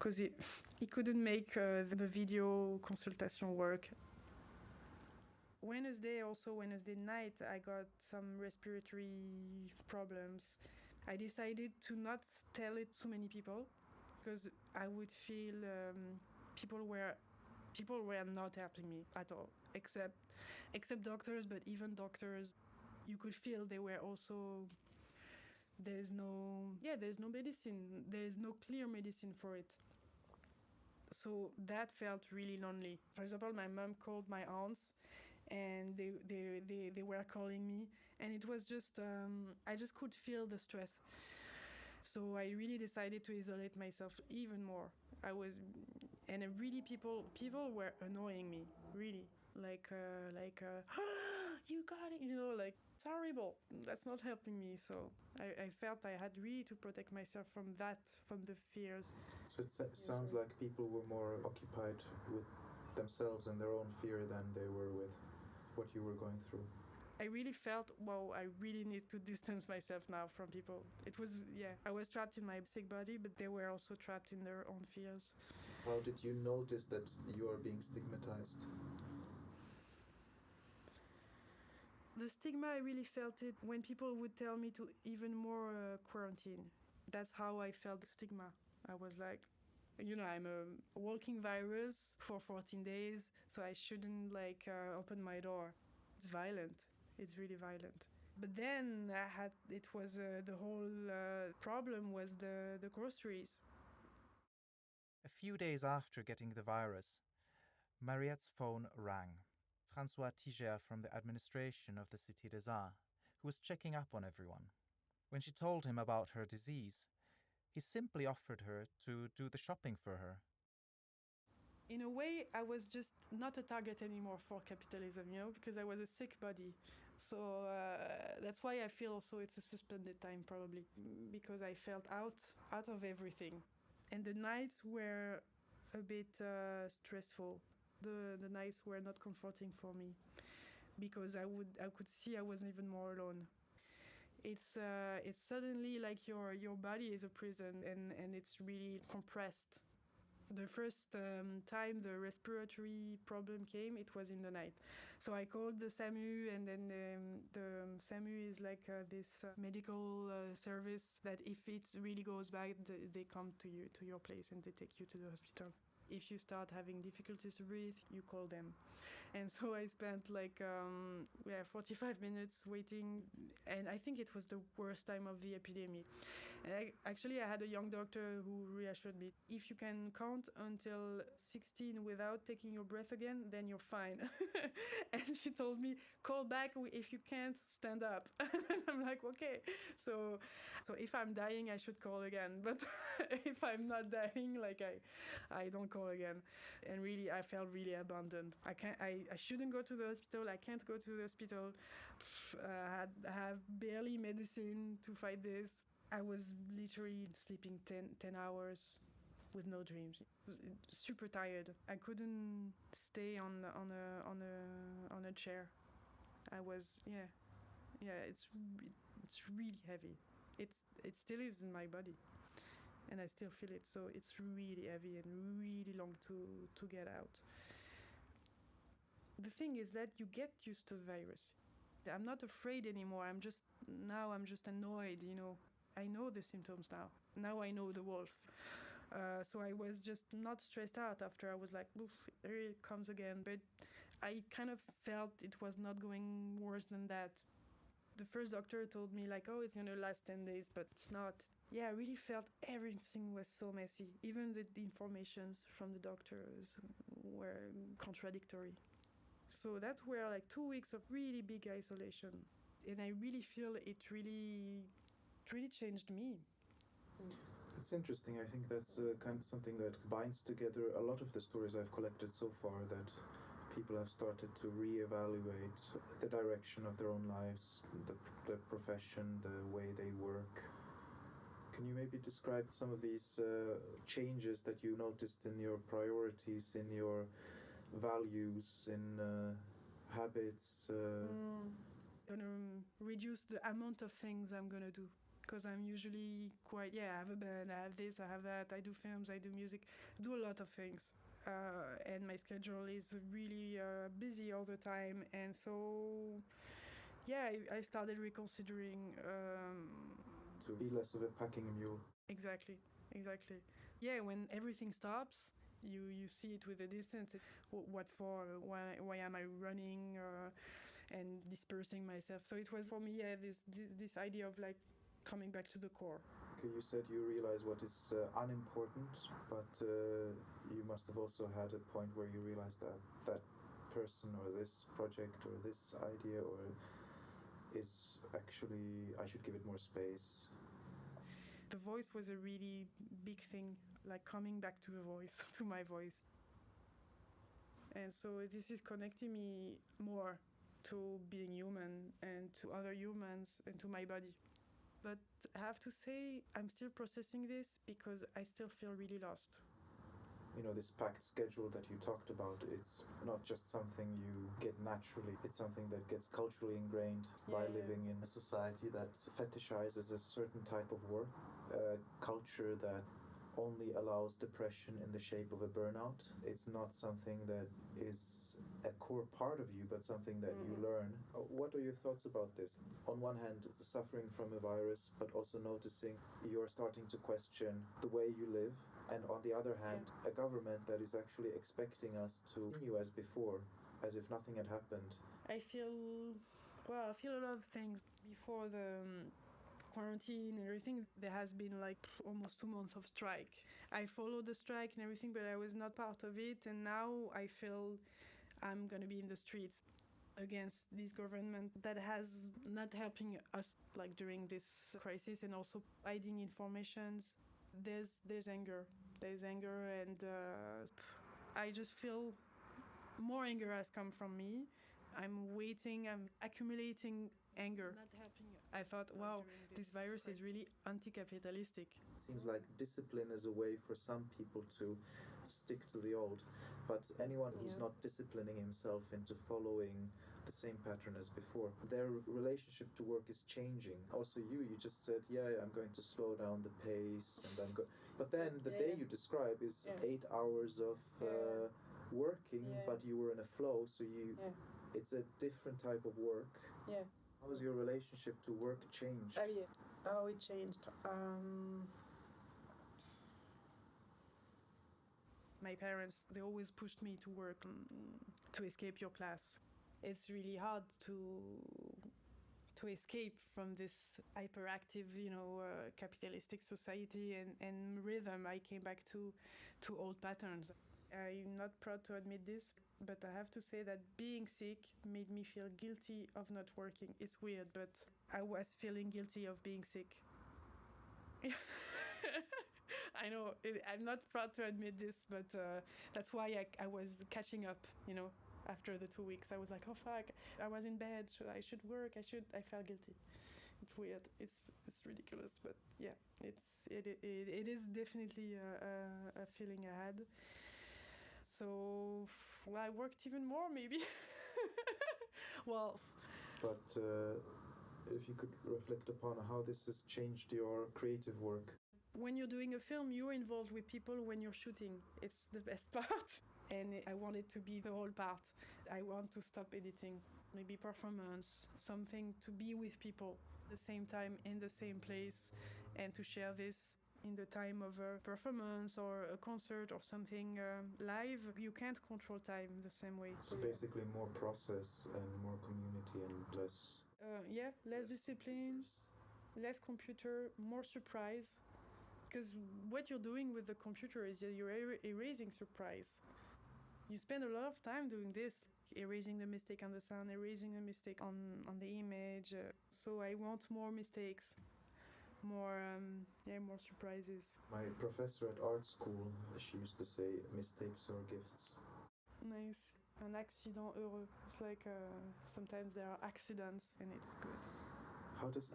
because he couldn't make the video consultation work. Wednesday night, I got some respiratory problems. I decided to not tell it to many people because I would feel people were not helping me at all, except doctors, but even doctors, you could feel they were also, there's no medicine, there's no clear medicine for it. So that felt really lonely. For example, my mom called my aunts and they were calling me, and it was just, I just could feel the stress. So I really decided to isolate myself even more. Really people were annoying me, really. You got it, like, it's horrible. That's not helping me. So I felt I had really to protect myself from the fears. So it sounds like people were more occupied with themselves and their own fear than they were with what you were going through. I really felt, I really need to distance myself now from people. It was, I was trapped in my sick body, but they were also trapped in their own fears. How did you notice that you are being stigmatized? The stigma, I really felt it when people would tell me to even more quarantine. That's how I felt the stigma. I was like, I'm a walking virus for 14 days, so I shouldn't open my door. It's violent. It's really violent. But then the whole problem was the groceries. A few days after getting the virus, Mariette's phone rang. François Tiger from the administration of the Cité des Arts, who was checking up on everyone. When she told him about her disease, he simply offered her to do the shopping for her. In a way, I was just not a target anymore for capitalism, because I was a sick body. So that's why I feel also it's a suspended time, probably, because I felt out of everything. And the nights were a bit stressful. The nights were not comforting for me, because I could see I was even more alone. It's suddenly like your body is a prison, and it's really compressed. The first time the respiratory problem came, it was in the night. So I called the SAMU, and then the SAMU is like this medical service that if it really goes bad, they come to your place, and they take you to the hospital. If you start having difficulties to breathe, you call them. And so I spent 45 minutes waiting, and I think it was the worst time of the epidemic. And I had a young doctor who reassured me, if you can count until 16 without taking your breath again, then you're fine. And she told me, call back if you can't stand up. And I'm like, okay. So if I'm dying, I should call again. But if I'm not dying, I don't call again. And really, I felt really abandoned. I shouldn't go to the hospital. I can't go to the hospital. I have barely medicine to fight this. I was literally sleeping 10 hours with no dreams. I was super tired. I couldn't stay on a chair. I was it's really heavy. It still is in my body. And I still feel it, so it's really heavy and really long to get out. The thing is that you get used to the virus. I'm not afraid anymore. I'm just annoyed, I know the symptoms now. Now I know the wolf. So I was just not stressed out after. I was like, oof, here it comes again. But I kind of felt it was not going worse than that. The first doctor told me oh, it's going to last 10 days, but it's not. Yeah, I really felt everything was so messy. Even the informations from the doctors were contradictory. So that were 2 weeks of really big isolation. And I really feel it really changed me. It's interesting. I think that's kind of something that binds together a lot of the stories I've collected so far, that people have started to reevaluate the direction of their own lives, the profession, the way they work. Can you maybe describe some of these changes that you noticed in your priorities, in your values, in habits? I'm going to reduce the amount of things I'm going to do. because I'm usually quite, I have a band, I have this, I have that, I do films, I do music, I do a lot of things. And my schedule is really busy all the time. And so, I started reconsidering. To be less of a packing mule. Exactly. Yeah, when everything stops, you see it with a distance. What for? Why am I running and dispersing myself? So it was for me, this idea of like coming back to the core. Okay, you said you realize what is unimportant, but you must have also had a point where you realized that person or this project or this idea or is actually, I should give it more space. The voice was a really big thing, like coming back to the voice, to my voice. And so this is connecting me more to being human and to other humans and to my body. But I have to say, I'm still processing this because I still feel really lost. You know, this packed schedule that you talked about, it's not just something you get naturally. It's something that gets culturally ingrained by living in a society that fetishizes a certain type of work, a culture that only allows depression in the shape of a burnout. It's not something that is a core part of you, but something that you learn. What are your thoughts about this? On one hand, suffering from a virus, but also noticing you're starting to question the way you live. And on the other hand, a government that is actually expecting us to continue as before, as if nothing had happened. I feel a lot of things. Before the quarantine and everything, there has been like almost 2 months of strike. I followed the strike and everything, but I was not part of it. And now I feel I'm going to be in the streets against this government that has not helping us like during this crisis, and also hiding informations. There's anger. There's anger, and I just feel more anger has come from me. I'm waiting, I'm accumulating anger. I thought, wow, this virus is really anti-capitalistic. It seems like discipline is a way for some people to stick to the old, but anyone who's not disciplining himself into following the same pattern as before, their relationship to work is changing. Also, you just said, I'm going to slow down the pace, and but then the day you describe is 8 hours of working, but you were in a flow, so it's a different type of work. How has your relationship to work changed? Oh, it changed. My parents, they always pushed me to work to escape your class. It's really hard to escape from this hyperactive, capitalistic society and rhythm. I came back to old patterns. I'm not proud to admit this, but I have to say that being sick made me feel guilty of not working. It's weird, but I was feeling guilty of being sick. I know, I'm not proud to admit this, but that's why I was catching up, after the 2 weeks. I was like, oh fuck, I was in bed, so I should work, I felt guilty. It's weird, it's ridiculous, but it is definitely a feeling I had. So I worked even more, maybe. Well, but if you could reflect upon how this has changed your creative work. When you're doing a film, you're involved with people when you're shooting. It's the best part. And I want it to be the whole part. I want to stop editing. Maybe performance, something to be with people at the same time, in the same place, and to share this in the time of a performance or a concert or something live. You can't control time the same way. So basically more process and more community and less... less discipline, less computer, more surprise. Because what you're doing with the computer is that you're erasing surprise. You spend a lot of time doing this, erasing the mistake on the sound, erasing the mistake on the image. So I want more mistakes. More surprises. My professor at art school, she used to say, mistakes are gifts. Nice. Un accident heureux. It's like sometimes there are accidents and it's good.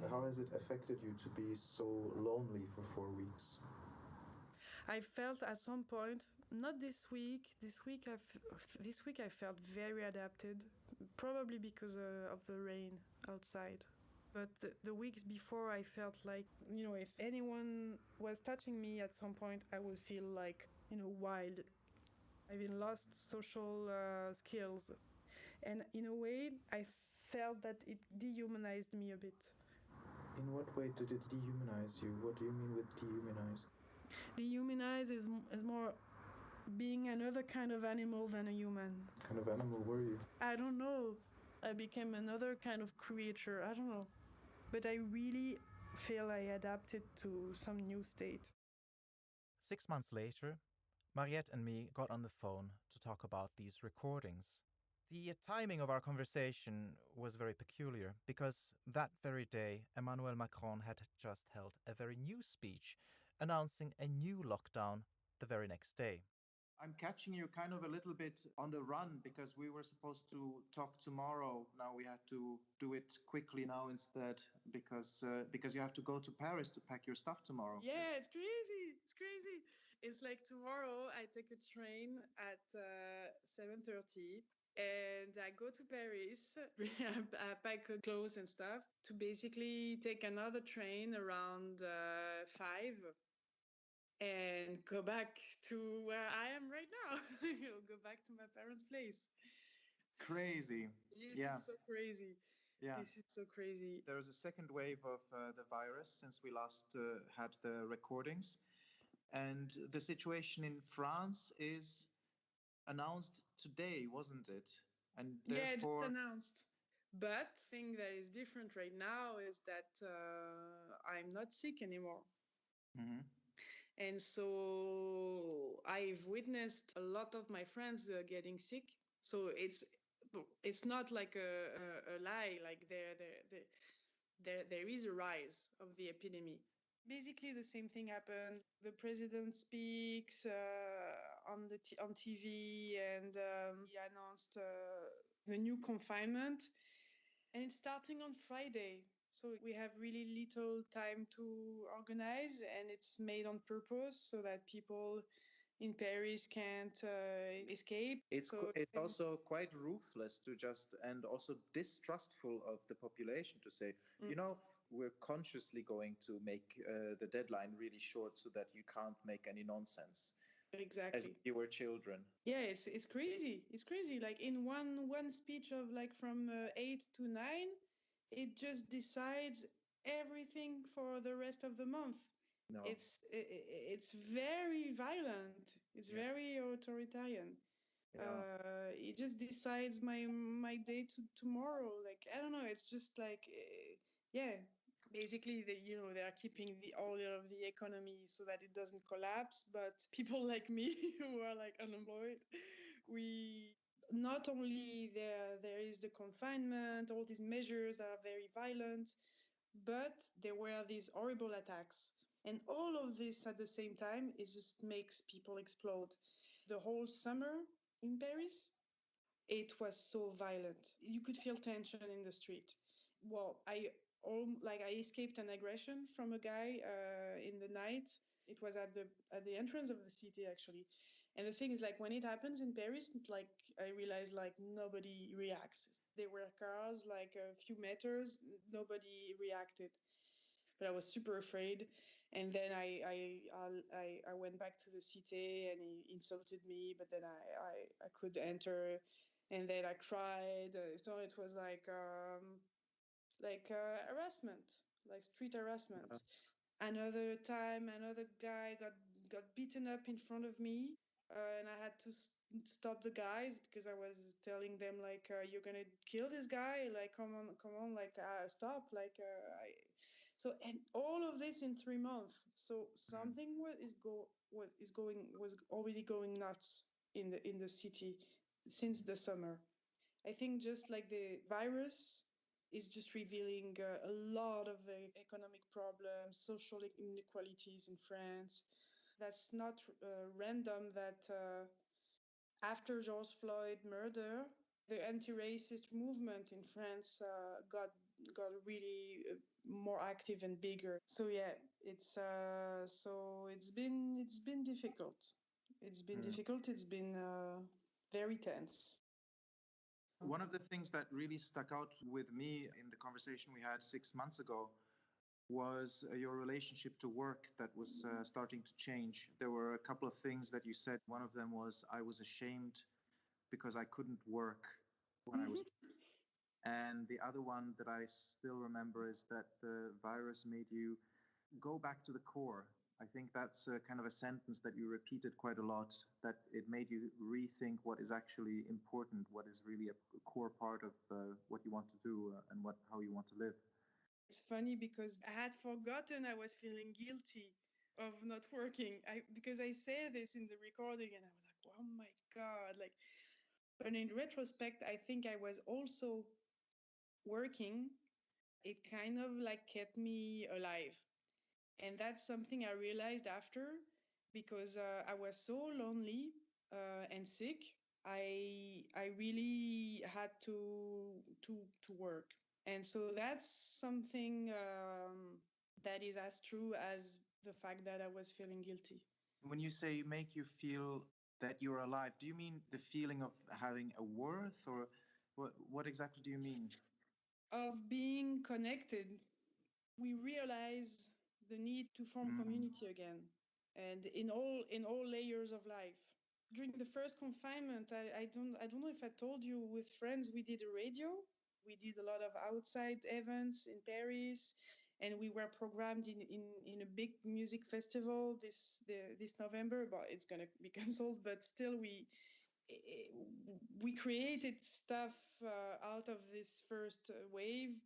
How has it affected you to be so lonely for 4 weeks? I felt at some point, not this week. This week I felt very adapted, probably because of the rain outside. But the weeks before, I felt like, if anyone was touching me at some point, I would feel like, wild. I've been lost social skills. And in a way, I felt that it dehumanized me a bit. In what way did it dehumanize you? What do you mean with dehumanized? Dehumanize is more being another kind of animal than a human. What kind of animal were you? I don't know. I became another kind of creature. I don't know. But I really feel I adapted to some new state. 6 months later, Mariette and me got on the phone to talk about these recordings. The timing of our conversation was very peculiar because that very day Emmanuel Macron had just held a very new speech announcing a new lockdown the very next day. I'm catching you kind of a little bit on the run because we were supposed to talk tomorrow. Now we had to do it quickly now instead because you have to go to Paris to pack your stuff tomorrow. Yeah, it's crazy. It's crazy. It's like tomorrow I take a train at 7:30 and I go to Paris. I pack clothes and stuff to basically take another train around 5 and go back to where I am right now. Go back to my parents' place. Crazy. This is so crazy. Yeah. This is so crazy. There was a second wave of the virus since we last had the recordings. And the situation in France is announced today, wasn't it? And yeah, it's announced. But the thing that is different right now is that I'm not sick anymore. Mm-hmm. And so I've witnessed a lot of my friends getting sick. So it's not like a lie. Like there is a rise of the epidemic. Basically, the same thing happened. The president speaks on TV, and he announced the new confinement, and it's starting on Friday. So we have really little time to organize, and it's made on purpose so that people in Paris can't escape. It's also quite ruthless to just, and also distrustful of the population to say, we're consciously going to make the deadline really short so that you can't make any nonsense. Exactly. As if you were children. Yeah, it's crazy. It's crazy. Like in one speech of like from 8 to 9, it just decides everything for the rest of the month. No. It's very violent. It's very authoritarian. Yeah. It just decides my day to tomorrow. Like I don't know. It's just like Basically, they are keeping all of the economy so that it doesn't collapse. But people like me who are like unemployed, we not only there is the confinement, all these measures that are very violent, but there were these horrible attacks. And all of this at the same time, it just makes people explode. The whole summer in Paris, it was so violent. You could feel tension in the street. Well, I escaped an aggression from a guy in the night. It was at the entrance of the city, actually. And the thing is, like, when it happens in Paris, like, I realized, like, nobody reacts. There were cars, like, a few meters, nobody reacted. But I was super afraid. And then I went back to the cité and he insulted me, but then I could enter. And then I cried. So it was like harassment, like street harassment. Another time, another guy got beaten up in front of me, and I had to stop the guys because I was telling them like, "You're gonna kill this guy! Like, come on! Like, stop! Like, So, and all of this in 3 months. So something was already going nuts in the city since the summer. I think just like the virus is just revealing a lot of economic problems, social inequalities in France. That's not random that after George Floyd murder, the anti-racist movement in France got really more active and bigger. So yeah, it's been difficult. It's been difficult. It's been very tense. One of the things that really stuck out with me in the conversation we had 6 months ago was your relationship to work that was starting to change. There were a couple of things that you said. One of them was, I was ashamed because I couldn't work when I was. And the other one that I still remember is that the virus made you go back to the core. I think that's a kind of a sentence that you repeated quite a lot, that it made you rethink what is actually important, what is really a core part of what you want to do and how you want to live. It's funny because I had forgotten I was feeling guilty of not working because I say this in the recording and I was like, oh my God. But in retrospect, I think I was also working. It kind of kept me alive. And that's something I realized after, because I was so lonely and sick. I really had to work. And so that's something that is as true as the fact that I was feeling guilty. When you say make you feel that you're alive, do you mean the feeling of having a worth, or what exactly do you mean? Of being connected. We realize the need to form community again, and in all layers of life. During the first confinement, I don't know if I told you, with friends we did a radio. We did a lot of outside events in Paris, and we were programmed in a big music festival this November, but it's gonna be cancelled. But still, we created stuff out of this first wave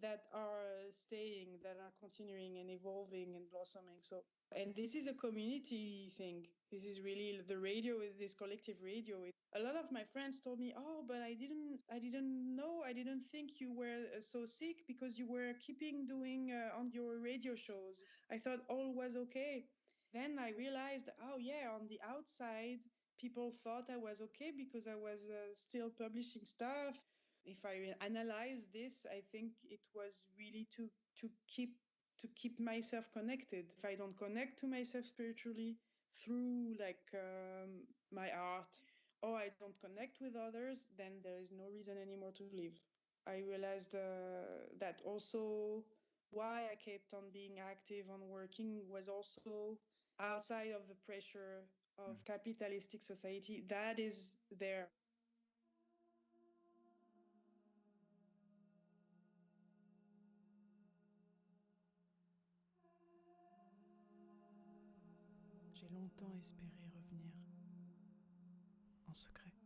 that are staying, that are continuing and evolving and blossoming. So, and this is a community thing. This is really the radio, this collective radio. A lot of my friends told me, oh, but I didn't know, I didn't think you were so sick because you were keeping doing on your radio shows. I thought all was okay. Then I realized, oh yeah, on the outside, people thought I was okay because I was still publishing stuff. If I analyze this, I think it was really to keep myself connected. If I don't connect to myself spiritually through my art, or I don't connect with others, then there is no reason anymore to live. I realized that also why I kept on being active on working was also outside of the pressure of capitalistic society that is there. J'ai longtemps espéré revenir en secret.